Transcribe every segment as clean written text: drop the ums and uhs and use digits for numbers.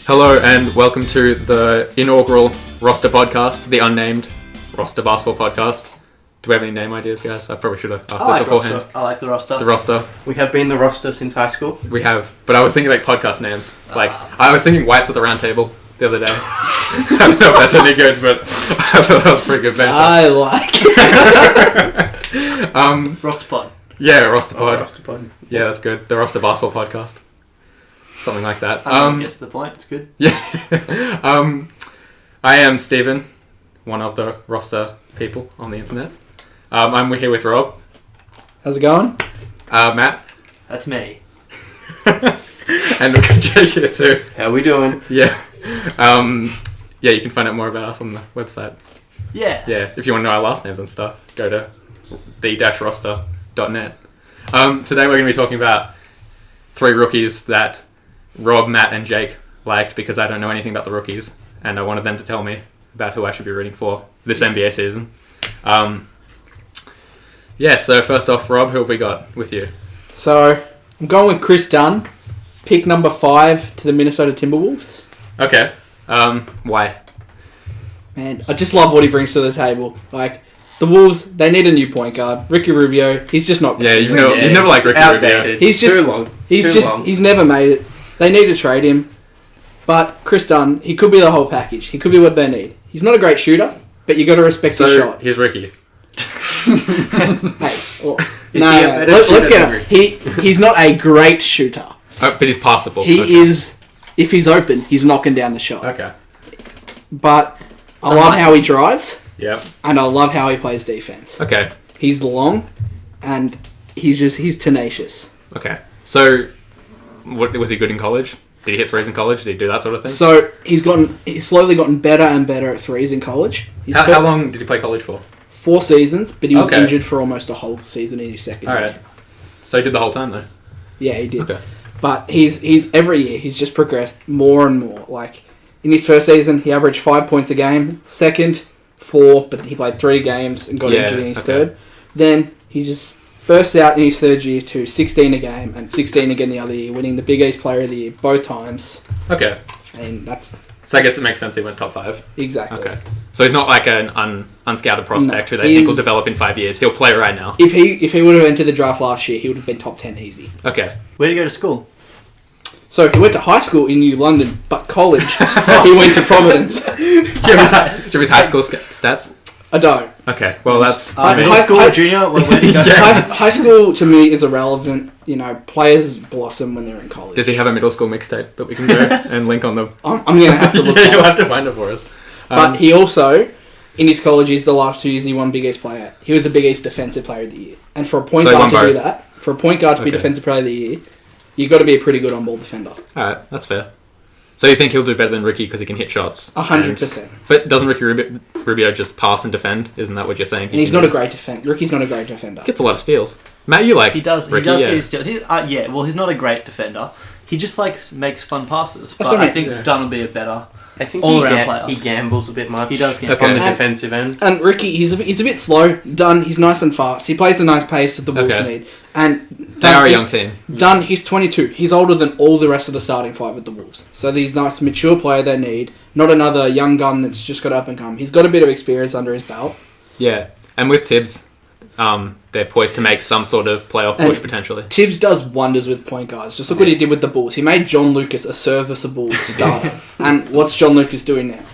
Hello and welcome to the inaugural roster podcast, the unnamed roster basketball podcast. Do we have any name ideas, guys? I probably should have asked that beforehand. Roster. I like the roster. The roster. We have been the roster since high school. We have, but I was thinking like podcast names. I was thinking Whites at the Round Table the other day. I don't know if that's any good, but I thought that was pretty good venture. I like it. Roster pod. Yeah, roster pod. Roster pod. Yeah, that's good. The roster basketball podcast. Something like that. I guess the point. It's good. Yeah. I am Stephen, one of the roster people on the internet. I'm here with Rob. How's it going? Matt. That's me. And we've got Jake here too. How we doing? Yeah. Yeah, you can find out more about us on the website. Yeah. Yeah, if you want to know our last names and stuff, go to the-roster.net. Today we're going to be talking about 3 rookies that Rob, Matt, and Jake liked because I don't know anything about the rookies, and I wanted them to tell me about who I should be rooting for this NBA season. Yeah, so first off, Rob, who have we got with you? So, I'm going with Chris Dunn, pick number 5 to the Minnesota Timberwolves. Okay. Why? Man, I just love what he brings to the table. Like, the Wolves, they need a new point guard. Ricky Rubio, he's just not... Yeah, you've never liked Ricky Rubio. He's just... Too long. He's never made it. They need to trade him. But Chris Dunn, he could be the whole package. He could be what they need. He's not a great shooter, but you got to respect his shot. Here's Ricky. Hey, well, let's get him. He's not a great shooter. But he's passable. He is... If he's open, he's knocking down the shot. Okay. But I love how he drives. Yep. And I love how he plays defense. Okay. He's long, and he's tenacious. Okay. So, was he good in college? Did he hit threes in college? Did he do that sort of thing? So he's slowly gotten better and better at threes in college. How long did he play college for? 4 seasons, but he was injured for almost a whole season in his second year. Alright. So he did the whole time though? Yeah, he did. Okay. But he's every year he's just progressed more and more. Like in his first season, he averaged 5 points a game. Second, 4, but he played 3 games and got injured in his third. Then he just burst out in his third year to 16 a game and 16 again the other year, winning the Big East Player of the Year both times. Okay. And that's... So I guess it makes sense he went top 5. Exactly. Okay. So he's not like an unscouted prospect who they think will develop in 5 years. He'll play right now. If he would have entered the draft last year, he would have been top 10 easy. Okay. Where did you go to school? So he went to high school in New London, but college he went to Providence. Do you have his high school stats? I don't. Okay. Well, that's... middle school or junior? Where did you go? High school to me is irrelevant. You know, players blossom when they're in college. Does he have a middle school mixtape that we can go and link on the... I'm going to have to look Yeah, you'll have to find it for us. But he also, in his colleges, the last 2 years, he won Big East Player. He was the Big East Defensive Player of the Year. And for a point guard to do that, for a point guard to be Defensive Player of the Year, you've got to be a pretty good on-ball defender. Alright, that's fair. So you think he'll do better than Ricky because he can hit shots? 100%. But doesn't Ricky Rubio just pass and defend? Isn't that what you're saying? And he's not a great defender. Ricky's not a great defender. Gets a lot of steals. Matt, you like He does Ricky, get his steals. Well, he's not a great defender. He just makes fun passes. But I think Dunn will be a better all-around player. He gambles a bit much. He does gamble. On the defensive end. And Ricky, he's a bit slow. Dunn, he's nice and fast. He plays a nice pace that the Wolves need. And they are a young team. Dunn, he's 22. He's older than all the rest of the starting 5 at the Wolves. So these nice, mature player they need. Not another young gun that's just got up and come. He's got a bit of experience under his belt. Yeah, and with Tibbs, they're poised to make some sort of playoff push potentially. Tibbs does wonders with point guards. Just look what he did with the Bulls. He made John Lucas a serviceable starter. And what's John Lucas doing now?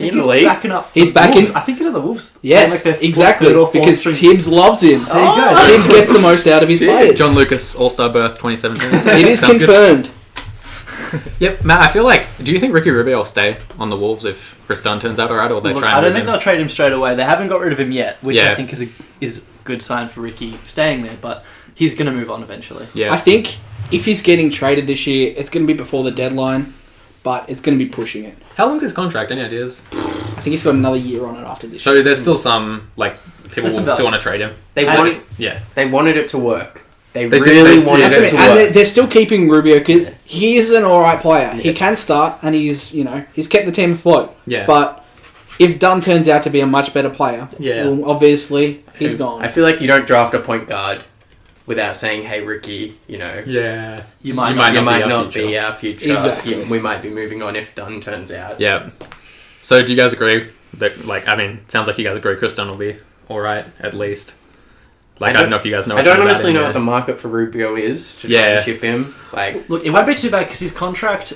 In the league? Backing up. He's back in. I think he's at the Wolves. Yes, exactly. Because Tibbs loves him. There you go. Tibbs gets the most out of his players. John Lucas, All-Star berth 2017. It is confirmed. Yep, Matt, I feel like... Do you think Ricky Rubio will stay on the Wolves if Chris Dunn turns out alright, or they try and I don't think they'll trade him straight away. They haven't got rid of him yet, which I think is a good sign for Ricky staying there, but he's going to move on eventually. Yeah. I think if he's getting traded this year, it's going to be before the deadline, but it's going to be pushing it. How long's his contract? Any ideas? I think he's got another year on it after this. So there's still some, people will still want to trade him. They wanted it to work. They really wanted it to work. And they're still keeping Rubio because he is an alright player. Yeah. He can start, and he's kept the team afloat. Yeah. But if Dunn turns out to be a much better player, well, obviously he's gone. I feel like you don't draft a point guard without saying, hey, Ricky, you might not be our future. Exactly. We might be moving on if Dunn turns out. Yeah. So do you guys agree that, sounds like you guys agree Chris Dunn will be alright, at least? I don't know if you guys know. I don't honestly know what the market for Rubio is to try and ship him. Look, it won't be too bad because his contract,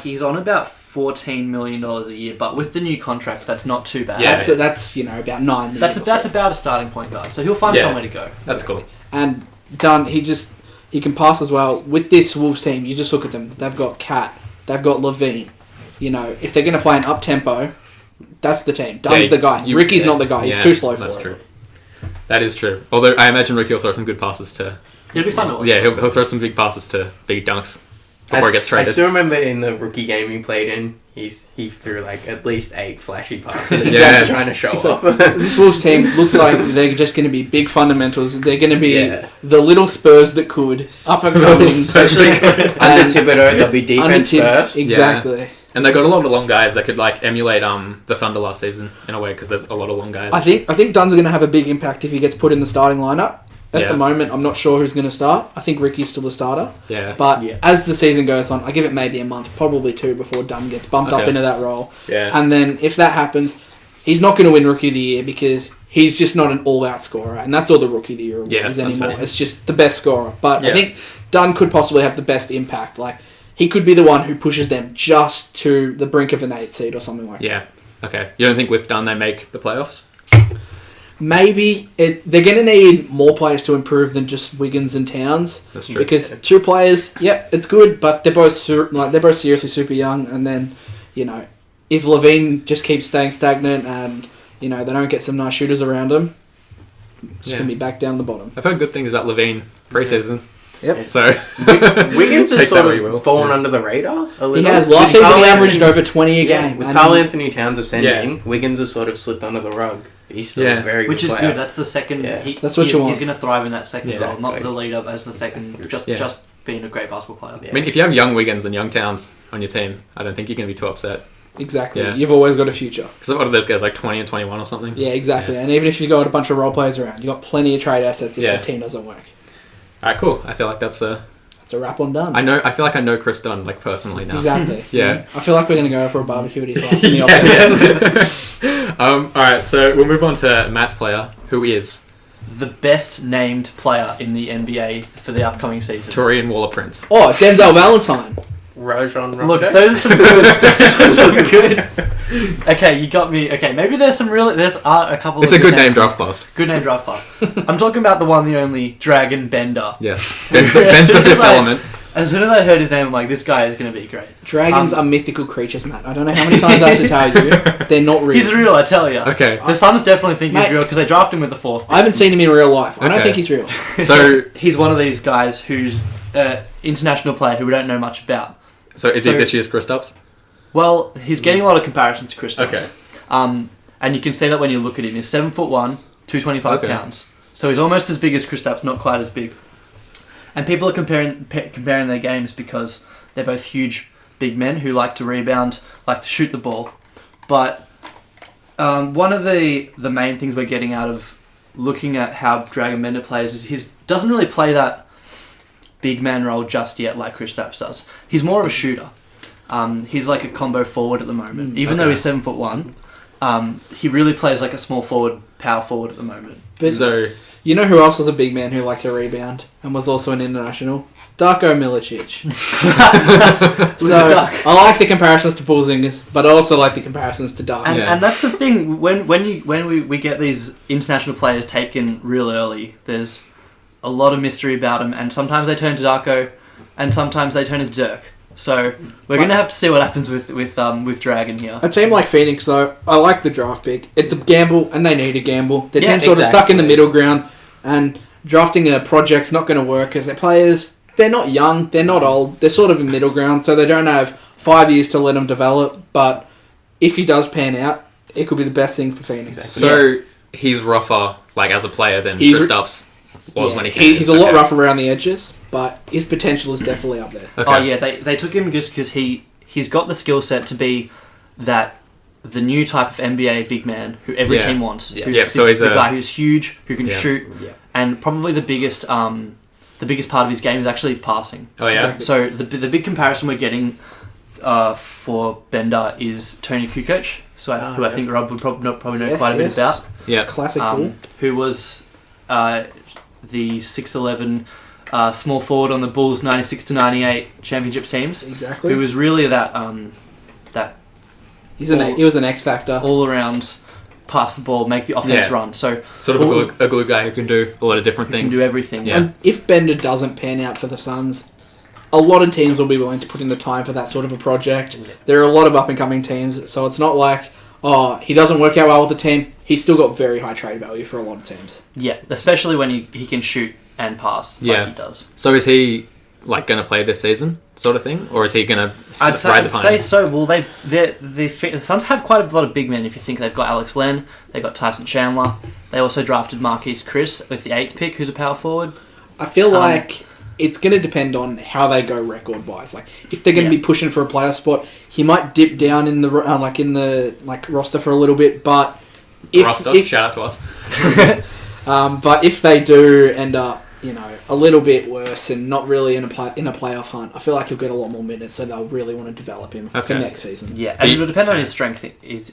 he's on about $14 million a year, but with the new contract, that's not too bad. Yeah, that's about $9 million. That's about a starting point guard, so he'll find somewhere to go. That's cool. And Dunn, he can pass as well. With this Wolves team, you just look at them. They've got Cat, they've got Levine. If they're going to play an up tempo, that's the team. Dunn's the guy. Ricky's not the guy. He's too slow for it. That's true. That is true. Although I imagine Ricky will throw some good passes to... It'll be fun to watch. Yeah, he'll throw some big passes to big dunks before he gets traded. I still remember in the rookie game he played in, he threw at least 8 flashy passes. Just trying to show off. This Wolves team looks like they're just going to be big fundamentals. They're going to be the little Spurs that could. Up and coming. Especially under Thibodeau, they'll be defense first. Exactly. Yeah. And they got a lot of long guys that could emulate the Thunder last season in a way because there's a lot of long guys. I think Dunn's going to have a big impact if he gets put in the starting lineup. At the moment, I'm not sure who's going to start. I think Ricky's still the starter. Yeah. But as the season goes on, I give it maybe a month, probably 2, before Dunn gets bumped up into that role. Yeah. And then if that happens, he's not going to win Rookie of the Year because he's just not an all-out scorer, and that's all the Rookie of the Year is anymore. It's just the best scorer. But I think Dunn could possibly have the best impact. He could be the one who pushes them just to the brink of an 8 seed or something like that. Yeah. Okay. You don't think with Dunn they make the playoffs? Maybe they're going to need more players to improve than just Wiggins and Towns. That's true. Because 2 players, it's good, but they're both seriously super young. And then, if Levine just keeps staying stagnant and they don't get some nice shooters around him, it's going to be back down the bottom. I've heard good things about Levine preseason. Yep. So Wiggins has sort of fallen under the radar a little. He has. Last season he averaged over 20 a game. With Karl Anthony Towns ascending, Wiggins has sort of slipped under the rug. He's still a very good Which is player. good. That's the second. That's what you want. He's going to thrive in that second role, not the leader as the second. Just being a great basketball player. Yeah. I mean, if you have young Wiggins and young Towns on your team, I don't think you're going to be too upset. Exactly. Yeah. You've always got a future. Because what are those guys, 20 and 21 or something? Yeah, exactly. Yeah. And even if you've got a bunch of role players around, you've got plenty of trade assets if the team doesn't work. Alright, cool. I feel like that's a wrap on Dunn. I feel like I know Chris Dunn, personally now. Exactly. Yeah. I feel like we're going to go for a barbecue at his house. Alright, so we'll move on to Matt's player, who is the best named player in the NBA for the upcoming season. Torian Waller-Prince. Oh, Denzel Valentine. Rajon Rondo. Look, those are some good. Okay, you got me. Okay, maybe there's a couple. It's a good name draft class. Good name draft class. I'm talking about the one, the only Dragon Bender. Yes, Ben's the fifth element. As soon as I heard his name, I'm like, this guy is going to be great. Dragons are mythical creatures, Matt. I don't know how many times I have to tell you. They're not real. He's real, I tell you. Okay. The Suns definitely think he's real because they draft him with the 4th pick. I haven't seen him in real life. I don't think he's real. So he's one of these guys who's an international player who we don't know much about. So is he this year's Kristaps? Well, he's getting a lot of comparisons to Kristaps. Okay. And you can see that when you look at him. He's 7'1", 225 pounds. So he's almost as big as Kristaps, not quite as big. And people are comparing their games because they're both huge, big men who like to rebound, like to shoot the ball. But one of the main things we're getting out of looking at how Dragon Bender plays is he doesn't really play that big man role just yet like Kristaps does. He's more of a shooter. He's like a combo forward at the moment. Even though he's 7'1", he really plays like a small forward, power forward at the moment. But you know who else was a big man who liked to rebound and was also an international? Darko Milicic. I like the comparisons to Porzingis, but I also like the comparisons to Darko. And that's the thing. When we get these international players taken real early, there's a lot of mystery about them, and sometimes they turn to Darko, and sometimes they turn to Dirk. So we're going to have to see what happens with Dragon here. A team like Phoenix, though, I like the draft pick. It's a gamble, and they need a gamble. Their team's sort of stuck in the middle ground, and drafting a project's not going to work because their players, they're not young, they're not old, they're sort of in middle ground, so they don't have 5 years to let them develop. But if he does pan out, it could be the best thing for Phoenix. Exactly. So he's rougher, as a player than Kristaps was when he came. He's a lot rougher around the edges, but his potential is definitely up there. Okay. Oh yeah, they took him just because he's got the skill set to be that the new type of NBA big man who every team wants. Yeah. Who's So he's the guy who's huge, who can shoot, Yeah. and probably the biggest part of his game is actually his passing. Oh yeah. Exactly. So the big comparison we're getting for Bender is Tony Kukoc, who I think Rob would probably know quite a bit about. Yeah. Classic bull. Who was the 6'11" small forward on the Bulls 96-98 championship teams. Exactly. Who was really that He was an X factor. all around pass the ball, make the offense Yeah. run. So Sort of a glue guy who can do a lot of different he can things. do everything. Yeah. And if Bender doesn't pan out for the Suns, a lot of teams will be willing to put in the time for that sort of a project. There are a lot of up-and-coming teams, so it's not like, he doesn't work out well with the team. He's still got very high trade value for a lot of teams. Yeah, especially when he can shoot and pass like he does. So is he like going to play this season, sort of thing, or is he going to I'd ride the say pine? so. Well, the Suns have quite a lot of big men. If you think they've got Alex Len, they've got Tyson Chandler. They also drafted Marquise Chris with the 8th pick, who's a power forward. I feel like it's going to depend on how they go record-wise. Like, if they're going to be pushing for a playoff spot, he might dip down in the roster for a little bit. But if shout out to us. but if they do end up, a little bit worse and not really in a playoff hunt, I feel like he'll get a lot more minutes, so they'll really want to develop him for next season. Yeah, and it'll depend on his strength, is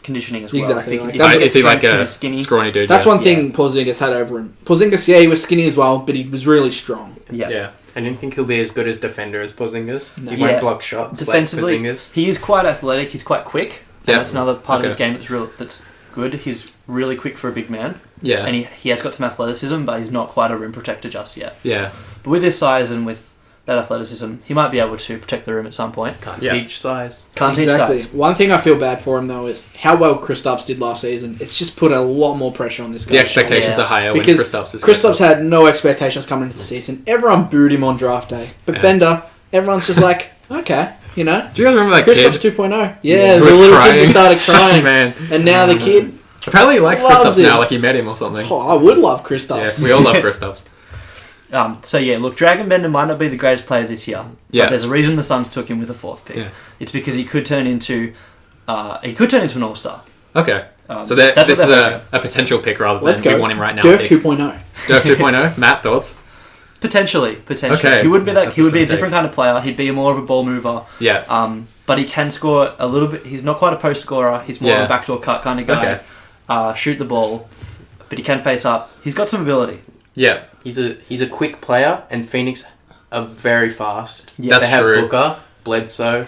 conditioning as well. Exactly. I think Is he like a skinny? scrawny dude? That's one thing Porzingis had over him. Porzingis, he was skinny as well, but he was really strong. Yeah. I don't think he'll be as good as defender as Porzingis. No. He won't block shots Defensively, like Porzingis. he is quite athletic. He's quite quick. And Yeah. that's another part of his game that's good. He's really quick for a big man. Yeah. And he has got some athleticism, but he's not quite a rim protector just yet. Yeah. But with his size and with that athleticism, he might be able to protect the rim at some point. Can't teach size. Can't Exactly. teach size. One thing I feel bad for him, though, is how well Kristaps did last season. It's just put a lot more pressure on this guy. The expectations are higher because when Kristaps is Kristaps had no expectations coming into the season. Everyone booed him on draft day. But Bender, everyone's just like, okay, Do you guys remember that Kristaps kid? 2.0. Yeah, Who the was little crying? kid that started crying. Man. And now the kid, Apparently he likes Loves Kristaps now, him. like he met him or something. I would love Kristaps. Yeah, we all love Kristaps. So yeah, look, Dragon Bender might not be the greatest player this year. Yeah. But there's a reason the Suns took him with a 4th pick. Yeah. It's because he could turn into an all-star. Okay. So that's this what is they're a potential pick rather Let's than go. we want him right now. Dirk pick. 2.0. Dirk 2.0. Matt, thoughts? Potentially. Okay. He wouldn't be That's he would be a just gonna different kind of player. He'd be more of a ball mover. Yeah. But he can score a little bit. He's not quite a post scorer. He's more of a backdoor cut kind of guy. Okay. Shoot the ball, but he can face up. He's got some ability. Yeah. He's a quick player, and Phoenix are very fast. Yeah. They have true. Booker, Bledsoe,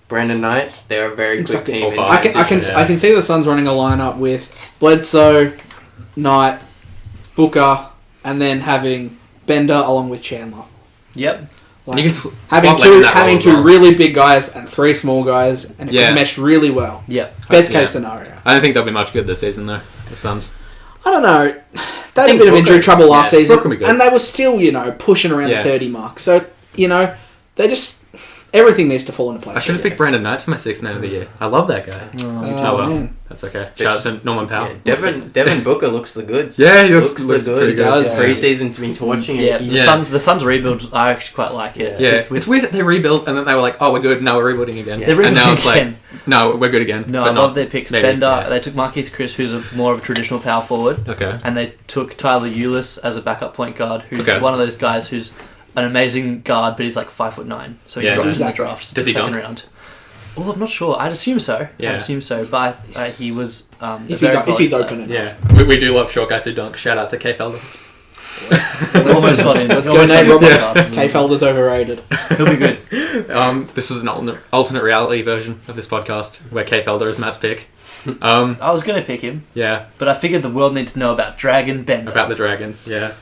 Brandon Knight. They're a very quick Exactly. team. All in fast. transition. I can see the Suns running a lineup with Bledsoe, Knight, Booker, and then having Bender along with Chandler. Yep. And you can swap having late in two that role as two well. really big guys and 3 small guys, and it Yeah. could mesh really well. Yep. Best Yeah. case scenario. I don't think they'll be much good this season though. The Suns. I don't know. They had a think bit of Booker- injury trouble last yeah, season, Booker will be good. and they were still, pushing around Yeah. the 30 mark. So, they just everything needs to fall into place. I should have picked Brandon Knight for my 6th man of the year. I love that guy. Oh, well. man. That's okay. Shout out to Norman Powell. Yeah, Devin Booker looks the goods. Yeah, he looks the pretty goods. good. does. Preseason's been watching Yeah. it. The Suns rebuild. I actually quite like it. Yeah, With it's weird that they rebuilt and then they were like, "Oh, we're good. Now we're rebuilding again." They're rebuilding and now it's again. like, "No, we're good again." No, but I love their picks. maybe, Bender. yeah. They took Marquise Chris, who's more of a traditional power forward, Okay. and they took Tyler Eulis as a backup point guard, who's Okay. one of those guys who's an amazing guard, but he's like 5'9", so he Yeah, dropped in exactly. the draft Does he second dunk? round. Oh, I'm not sure. I'd assume so. Yeah. I'd assume so. But he was If a very he's quality open player. enough. Yeah, we do love short guys who dunk. Shout out to K Felder. We almost got in. Let's We go, almost got Nate in the Roberts. podcast. K Felder's overrated. He'll be good. This was an alternate reality version of this podcast where K Felder is Matt's pick. I was going to pick him, Yeah, but I figured the world needs to know about Dragon Bender. about the dragon. Yeah.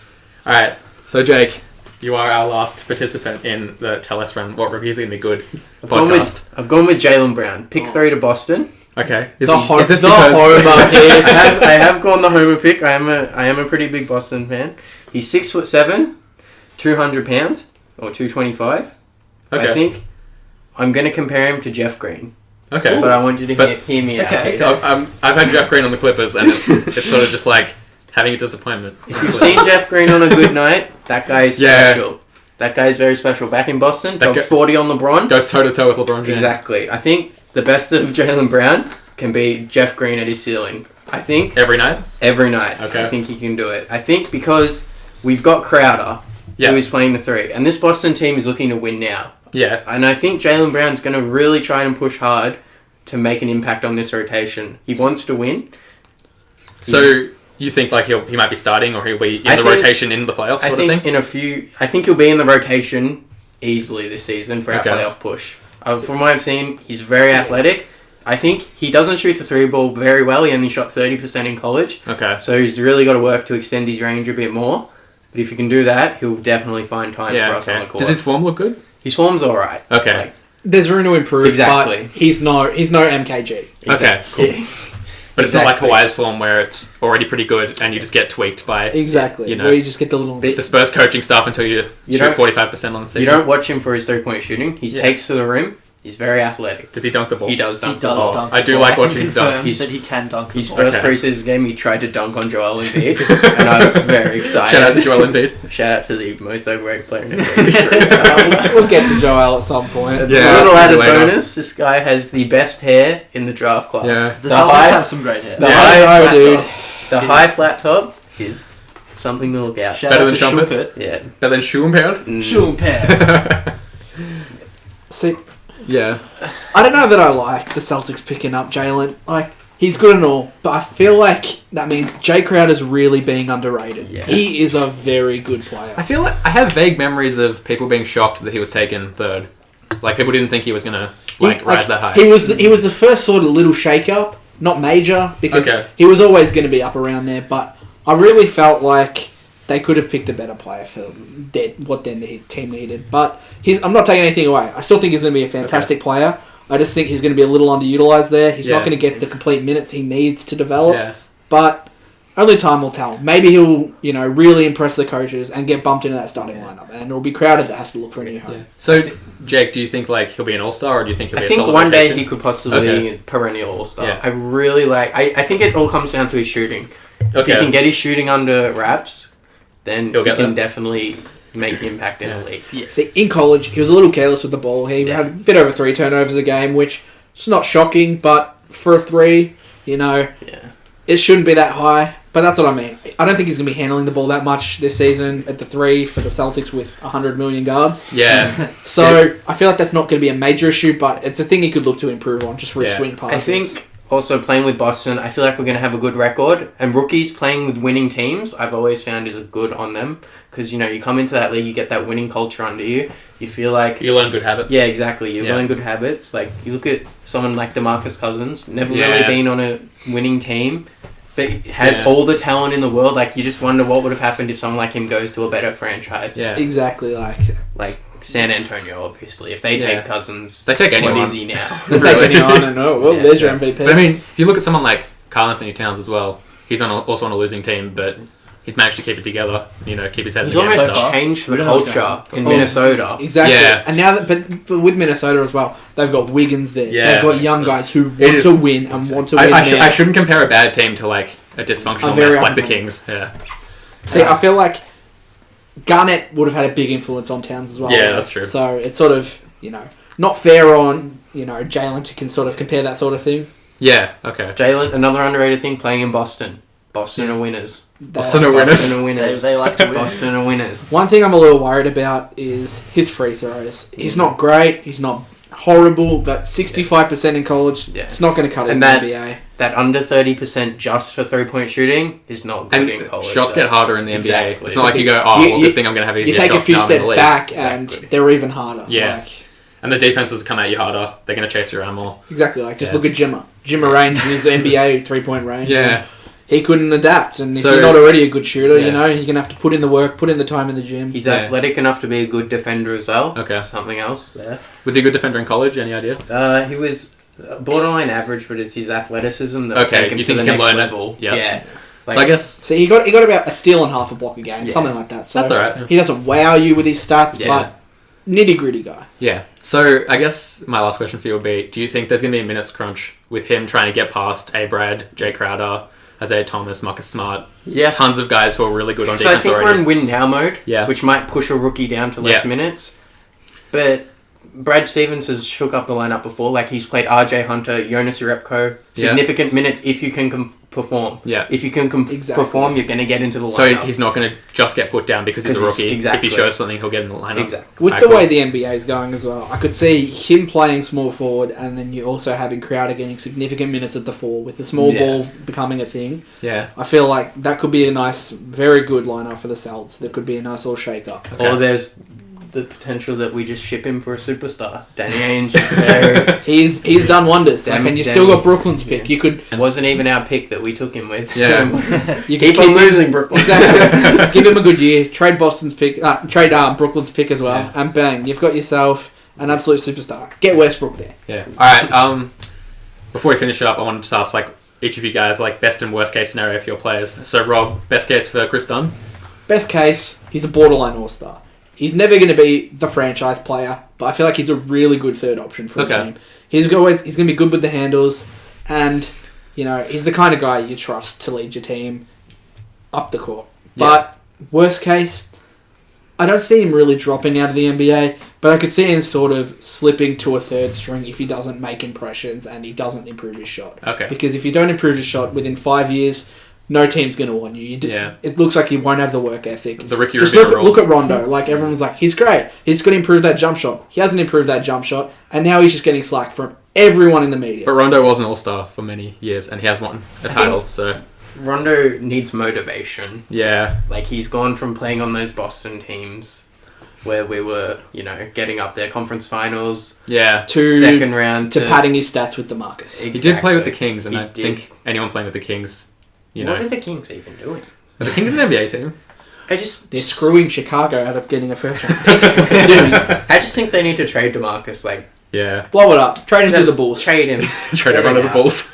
All right. So Jake, you are our last participant in the Tell Us Friend What Rookie is Going to Be Good podcast. I've gone with Jaylen Brown. Pick 3 to Boston. Okay. The Is this the because homer here. I have gone the homer pick. I am a pretty big Boston fan. He's 6'7", 200 pounds or 225. Okay. I think I'm going to compare him to Jeff Green. Okay. But I want you to But- hear me out. Okay. I've had Jeff Green on the Clippers, and it's sort of just like having a disappointment. If you've seen Jeff Green on a good night, that guy's Yeah. special. That guy's very special. Back in Boston, That dropped 40 on LeBron. Goes toe to toe with LeBron James. Exactly. I think the best of Jaylen Brown can be Jeff Green at his ceiling. I think Every night? every night. Okay. I think he can do it. I think because we've got Crowder, who is playing the 3, and this Boston team is looking to win now. Yeah. And I think Jaylen Brown's going to really try and push hard to make an impact on this rotation. He wants to win. So you think like he might be starting, or he'll be in the rotation in the playoffs sort of thing? I think he'll be in the rotation easily this season for our playoff push. From what I've seen, he's very athletic. I think he doesn't shoot the 3 ball very well. He only shot 30% in college. Okay. So he's really got to work to extend his range a bit more. But if he can do that, he'll definitely find time for us on the court. Does his form look good? His form's alright. Okay. There's room to improve, Exactly. but he's no MKG. Okay, cool. Yeah. But it's not like Kawhi's form where it's already pretty good and you just get tweaked by Exactly. Where you just get the little... the Spurs coaching staff until you shoot 45% on the season. You don't watch him for his 3-point shooting. He takes to the rim. He's very athletic. Does he dunk the ball? He does dunk the ball. dunk I the do ball. like watching can him confirm dunk. that he can dunk the His ball. first preseason game, he tried to dunk on Joel Embiid, and I was very excited. Shout out to Joel Embiid. Shout out to the most overrated player in NBA history. We'll get to Joel at some point. Yeah, A little added later. bonus, this guy has the best hair in the draft class. Yeah. The Celtics have some great hair. The Yeah. high I know, flat dude. top. The high flat top is something to look out. Shout Better out than to trumpets? Schumpert. Yeah. Better than Schumpert? Schumpert. See, Yeah. I don't know that I like the Celtics picking up Jalen. Like, he's good and all, but I feel like that means Jay Crowder's really being underrated. Yeah. He is a very good player. I feel like I have vague memories of people being shocked that he was taken 3rd. Like, people didn't think he was going to rise that high. He was the first sort of little shake-up, not major, because he was always going to be up around there, but I really felt like they could have picked a better player for what their team needed. But I'm not taking anything away. I still think he's going to be a fantastic player. I just think he's going to be a little underutilized there. He's not going to get the complete minutes he needs to develop. Yeah. But only time will tell. Maybe he'll, really impress the coaches and get bumped into that starting lineup. And it'll be Crowder that has to look for a new home. Yeah. So, Jake, do you think like he'll be an all-star, or do you think he'll be I a think solid one day rotation? he could possibly be a perennial all-star. Yeah. I really like... I think it all comes down to his shooting. If he can get his shooting under wraps, then he can definitely make impact in the league. Yes. See, in college, he was a little careless with the ball. He had a bit over 3 turnovers a game, which is not shocking, but for a 3, it shouldn't be that high. But that's what I mean. I don't think he's going to be handling the ball that much this season at the 3 for the Celtics with 100 million guards. Yeah. So I feel like that's not going to be a major issue, but it's a thing he could look to improve on just for his swing passes. I think also playing with Boston, I feel like we're going to have a good record. And rookies playing with winning teams, I've always found is a good on them. Because, you come into that league, you get that winning culture under you. You feel like... You learn good habits. Yeah, exactly. You learn good habits. Like, you look at someone like DeMarcus Cousins, never really been on a winning team, but has all the talent in the world. Like, you just wonder what would have happened if someone like him goes to a better franchise. Yeah. Exactly Like San Antonio, obviously. If they take Cousins, they take anyone. what is he now? They take anyone and there's your MVP. But I mean, if you look at someone like Karl Anthony Towns as well, he's also on a losing team, but he's managed to keep it together, keep his head in He's the game. almost changed the culture in Minnesota. Exactly. Yeah. And now but with Minnesota as well, they've got Wiggins there. Yeah. They've got young guys who want to win and want to win I shouldn't compare a bad team to like a dysfunctional mess like the Kings. Yeah. See, I feel like Garnett would have had a big influence on Towns as well. Yeah, that's true. So it's sort of, not fair on, Jalen to sort of compare that sort of thing. Yeah, okay. Jalen, another underrated thing, playing in Boston. Boston are winners. Boston are winners. Boston are winners. They like to win. Boston are winners. One thing I'm a little worried about is his free throws. He's not great. He's not horrible, but 65% in college, it's not going to cut it in the NBA. That under 30% just for 3-point shooting is not good in college. Shots get harder in the NBA. Exactly. It's not like you go, good thing I'm going to have easier shots. You take a few now in the steps league. back and they're even harder. Yeah. And the defenses come at you harder. They're going to chase you around more. Exactly. Just look at Jimmer. Jimmer Range in his NBA 3-point range. Yeah. He couldn't adapt, and if you're not already a good shooter, you're going to have to put in the work, put in the time in the gym. He's athletic enough to be a good defender as well. Okay. Something else there. Was he a good defender in college? Any idea? He was borderline average, but it's his athleticism that take him to the next level. Yeah. Like, So I guess... So he got about a steal and half a block a game, something like that. So that's alright. He doesn't wow you with his stats, but nitty-gritty guy. Yeah. So I guess my last question for you would be, do you think there's going to be a minutes crunch with him trying to get past A-Brad, Jay Crowder, Isaiah Thomas, Marcus Smart, tons of guys who are really good on defense already? So I think we're in win now mode, which might push a rookie down to less minutes. But Brad Stevens has shook up the lineup before. Like, he's played RJ Hunter, Jonas Jerebko, significant minutes if you can perform. Yeah. If you can perform, you're going to get into the lineup. So he's not going to just get put down because he's a rookie. Exactly. If he shows something, he'll get in the lineup. Exactly. With the way the NBA is going as well, I could see him playing small forward, and then you also having Crowder getting significant minutes at the 4 with the small ball becoming a thing. Yeah. I feel like that could be a nice, very good lineup for the Celts. That could be a nice little shake-up. Okay. Or there's the potential that we just ship him for a superstar. Danny Ainge is there. He's done wonders. And you still got Brooklyn's pick. You could wasn't even our pick that we took him with. Yeah. you Keep on losing, Brooklyn. Exactly. Give him a good year. Trade Boston's pick. Trade Brooklyn's pick as well. Yeah. And bang, you've got yourself an absolute superstar. Get Westbrook there. Yeah. All right. Before we finish up, I wanted to ask each of you guys best and worst case scenario for your players. So Rob, best case for Chris Dunn. Best case, he's a borderline all-star. He's never going to be the franchise player, but I feel like he's a really good third option for a team. He's going to be good with the handles, and he's the kind of guy you trust to lead your team up the court. But worst case, I don't see him really dropping out of the NBA, but I could see him sort of slipping to a third string if he doesn't make impressions and he doesn't improve his shot. Okay. Because if you don't improve his shot within 5 years, no team's going to want you. It looks like he won't have the work ethic. The Ricky Just Rubio rule. look at Rondo. Everyone's like, he's great. He's going to improve that jump shot. He hasn't improved that jump shot, and now he's just getting slack from everyone in the media. But Rondo was an all-star for many years, and he has won a title, so... Rondo needs motivation. Yeah. He's gone from playing on those Boston teams where we were, getting up there, conference finals, to second round, to padding his stats with DeMarcus. Exactly. He did play with the Kings, and I think anyone playing with the Kings, What are the Kings even doing? Are the Kings an NBA team? They're screwing Chicago out of getting a first round pick. Is what they're doing. I just think they need to trade DeMarcus. Yeah. Blow it up. Trade him to the Bulls. Trade him. Trade everyone to the Bulls.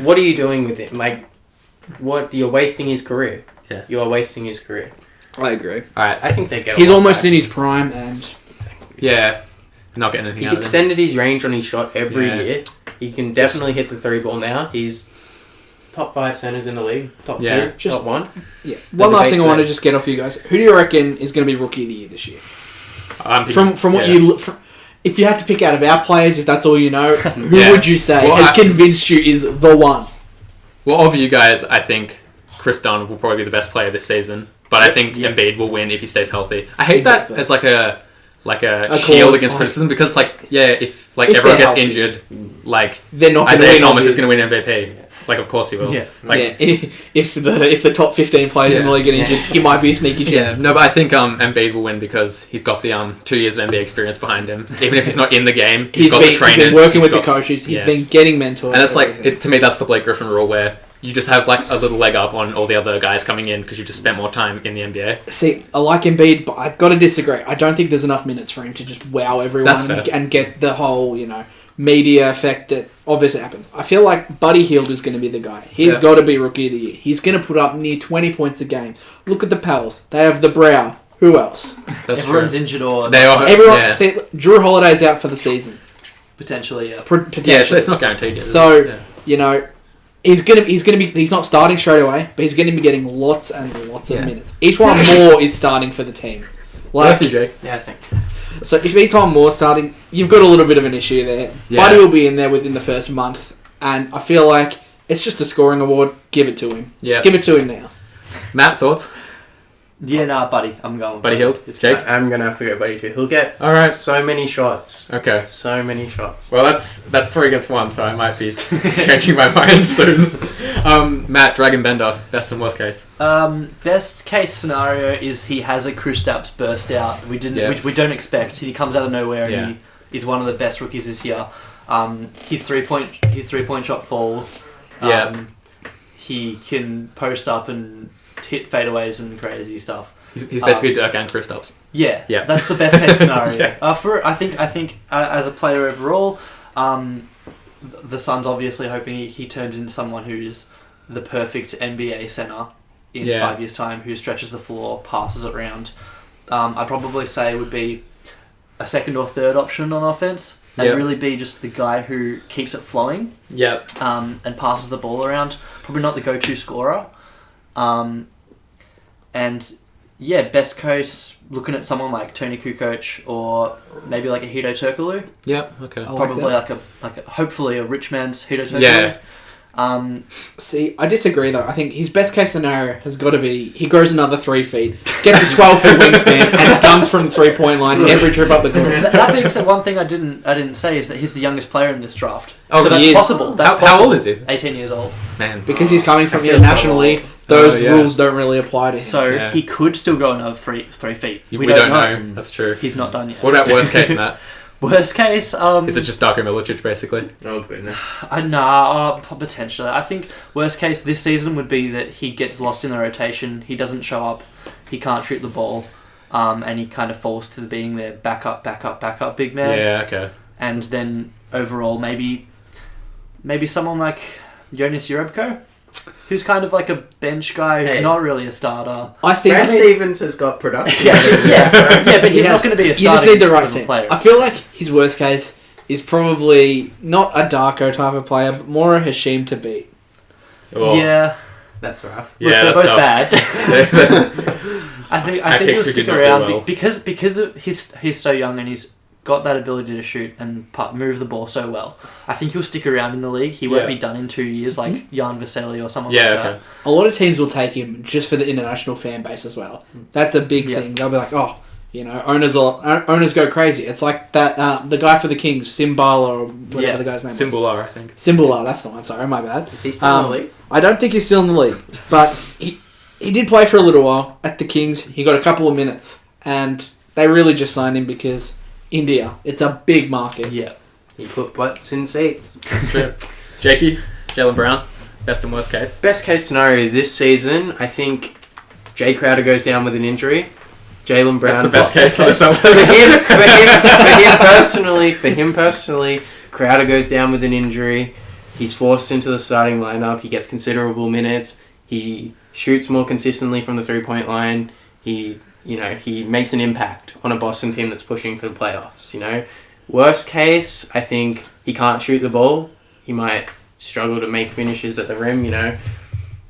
What are you doing with him? You're wasting his career. Yeah. You are wasting his career. I agree. Alright. I think they get. He's almost in his prime, and not getting anything. He's out of extended his range on his shot every year. He can definitely hit the 3-ball now. He's top 5 centers in the league. Top 2, top 1. Yeah. One last thing I want to just get off you guys. Who do you reckon is going to be Rookie of the Year this year? From what you... If you had to pick out of our players, if that's all you know, who would you say has convinced you is the one? Well, of you guys, I think Chris Dunn will probably be the best player this season. But I think Embiid will win if he stays healthy. I hate that as a shield against criticism because if everyone gets injured, they're not Isaiah Thomas is going to win MVP. Of course he will. Yeah. If the top 15 players in the league get injured, he might be a sneaky chance. Yeah. No, but I think Embiid will win because he's got the 2 years of NBA experience behind him. Even if he's not in the game, he's got the trainers. He's been working with the coaches. He's been getting mentored. And it's to me that's the Blake Griffin rule where you just have a little leg up on all the other guys coming in because you just spent more time in the NBA. See, I like Embiid, but I've got to disagree. I don't think there's enough minutes for him to just wow everyone and get the whole, media effect that obviously happens. I feel like Buddy Hield is going to be the guy. He's got to be Rookie of the Year. He's going to put up near 20 points a game. Look at the Pels. They have the Brow. Who else? Everyone's injured or... Everyone. See, Drew Holiday's out for the season. Potentially, yeah. Potentially. Yeah, so it's not guaranteed yet. So, he's gonna be. He's not starting straight away, but he's going to be getting lots and lots of minutes. Each one more is starting for the team. Jake. Yeah, I think. So if Eton Moore's starting, you've got a little bit of an issue there. Yeah. Buddy will be in there within the first month, and I feel like it's just a scoring award. Give it to him. Yeah. Just give it to him now. Matt, thoughts? Yeah, Buddy. I'm going. Buddy Hield. Jake. I'm gonna have to go Buddy too. He'll get so many shots. Okay. So many shots. Well, that's 3 against 1, so I might be changing my mind soon. Matt, Dragon Bender, best and worst case. Best case scenario is he has a Kristaps burst out. Which we don't expect. He comes out of nowhere and he is one of the best rookies this year. His 3-point shot falls. He can post up and hit fadeaways and crazy stuff. He's basically Dirk and Kristaps. Yeah, that's the best case scenario. Yeah. I think as a player overall, the Suns obviously hoping he turns into someone who's the perfect NBA center in 5 years' time, who stretches the floor, passes it around. I'd probably say would be a second or third option on offense. And really be just the guy who keeps it flowing. Yep. And passes the ball around. Probably not the go-to scorer. And best case, looking at someone like Tony Kukoc or maybe like a Hito Turkoglu. Yeah, okay. Probably like a hopefully a rich man's Hito Turkoglu. Yeah. See, I disagree though. I think his best case scenario has got to be he grows another 3 feet, gets a 12-foot wingspan, and dunks from the 3-point line every trip up the court. That being said, one thing I didn't say is that he's the youngest player in this draft. Oh, so that's possible. How old is he? 18 years old. Man, Because he's coming from I the feel so National League, old. those rules don't really apply to him. So he could still go another 3 feet. We don't know. That's true. He's not done yet. What about worst case, Matt? Worst case, Is it just Darko Milicic, basically? Oh goodness. Potentially. I think worst case this season would be that he gets lost in the rotation. He doesn't show up. He can't shoot the ball, and he kind of falls to being their backup big man. Yeah, okay. And then overall, maybe someone like Jonas Jerebko, who's kind of like a bench guy who's not really a starter. I think Brad Stevens has got production. Yeah, but he's not going to be a starter. You just need the right team. Player. I feel like his worst case is probably not a Darko type of player, but more a Hashim to beat. Oh. Yeah. That's rough. Look, Yeah, they're that's both tough. bad. I think he'll picks we stick did not do around well. because he's so young and he's got that ability to shoot and move the ball so well. I think he'll stick around in the league. He won't be done in 2 years like Jan Vesely or someone like that. A lot of teams will take him just for the international fan base as well. That's a big thing. They'll be like, owners go crazy. It's like that the guy for the Kings, Simbala or whatever the guy's name is. Simbular, I think. Simbala, that's the one. Sorry, my bad. Is he still in the league? I don't think he's still in the league, but he did play for a little while at the Kings. He got a couple of minutes, and they really just signed him because India. It's a big market. Yeah. He put butts in seats. That's true. Jakey, Jaylen Brown, best and worst case. Best case scenario this season, I think Jay Crowder goes down with an injury. Jaylen Brown. That's the best case for the Celtics. For him personally, Crowder goes down with an injury. He's forced into the starting lineup. He gets considerable minutes. He shoots more consistently from the 3-point line. He makes an impact on a Boston team that's pushing for the playoffs. Worst case, I think he can't shoot the ball. He might struggle to make finishes at the rim.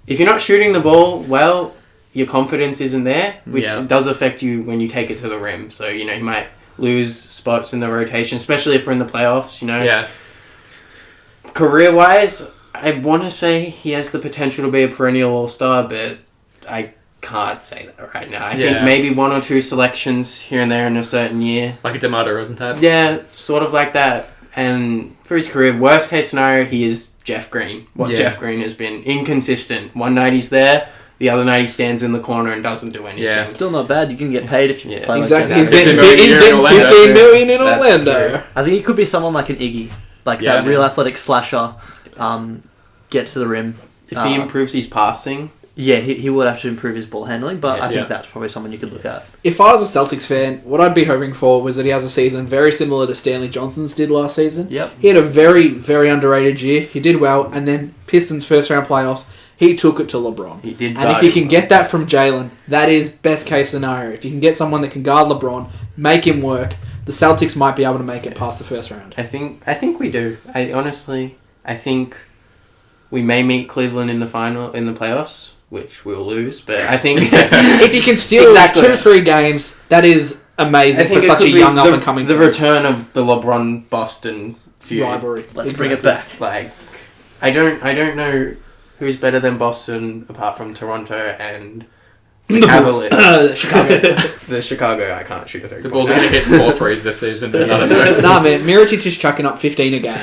If you're not shooting the ball well, your confidence isn't there, which does affect you when you take it to the rim. So, you might lose spots in the rotation, especially if we're in the playoffs, Yeah. Career-wise, I want to say he has the potential to be a perennial all-star, but I can't say that right now. I think maybe 1 or 2 selections here and there in a certain year. Like a DeMar DeRozan type? Yeah, sort of like that. And for his career, worst case scenario, he is Jeff Green. Jeff Green has been inconsistent. One night he's there, the other night he stands in the corner and doesn't do anything. Yeah. Still not bad. You can get paid if you play Exactly. like He's that. getting $15 million in Orlando. I think he could be someone like an Iggy. Like that real athletic slasher. Get to the rim. If he improves his passing... Yeah, he would have to improve his ball handling, but I think Yeah. that's probably someone you could look at. If I was a Celtics fan, what I'd be hoping for was that he has a season very similar to Stanley Johnson's did last season. Yep. He had a very, very underrated year. He did well, and then Pistons first round playoffs, he took it to LeBron. He did. And if you can get that from Jaylen, that is best case scenario. If you can get someone that can guard LeBron, make him work, the Celtics might be able to make it past the first round. I think we do. I think we may meet Cleveland in the playoffs, which we'll lose, but I think if you can steal 2-3 games, that is amazing for such a young up and coming the return of the LeBron Boston feud rivalry. Let's bring it back. Like, I don't know who's better than Boston apart from Toronto and the Cavaliers. Chicago. The Chicago, I can't shoot a 3. The Bulls are going to hit 4 threes this season. I don't know. Nah, man, Mirotic is chucking up 15 a game.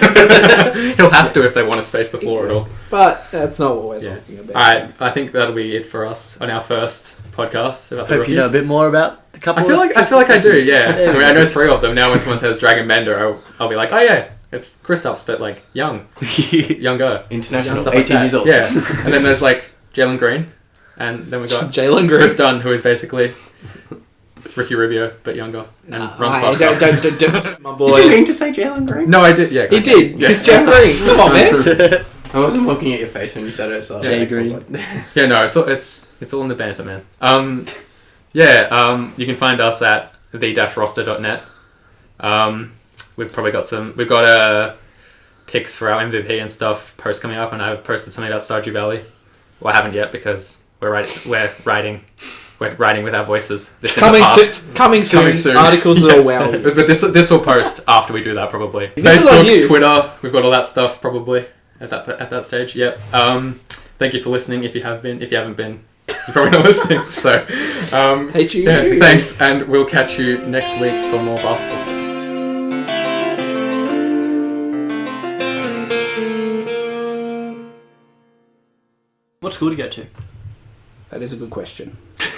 He'll have to if they want to space the floor at all. But that's not what we're talking about. Alright, I think that'll be it for us on our first podcast about the Hope rookies. you know a bit more about the couple. I feel like I do, yeah. I know 3 of them. Now when someone says Dragon Bender, I'll be like, oh yeah, it's Kristaps, but like younger. International, Stuff 18 like that. years old. Yeah. And then there's like Jalen Green. And then we got Jalen Green. Chris Dunn, who is basically Ricky Rubio, but younger. And runs faster. Don't, my boy. Did you mean to say Jalen Green? No, I did, yeah. He did. Yeah. He's Jeff Green. Come on, man. I wasn't looking at your face when you said it. So Jay Green. Yeah, no, it's all in the banter, man. You can find us at the-roster.net. We've got picks for our MVP and stuff, posts coming up, and I've posted something about Stardew Valley. Well, I haven't yet because we're writing we're writing with our voices. This Coming, in the past. coming soon. Articles Yeah. are well. But this will post after we do that probably. This is on you. Facebook, Twitter, we've got all that stuff probably at that stage. Yep. Thank you for listening. If you have been, if you haven't been, you're probably not listening. So, Hate you. yeah, thanks, and we'll catch you next week for more basketball stuff. What school do you go to? That is a good question.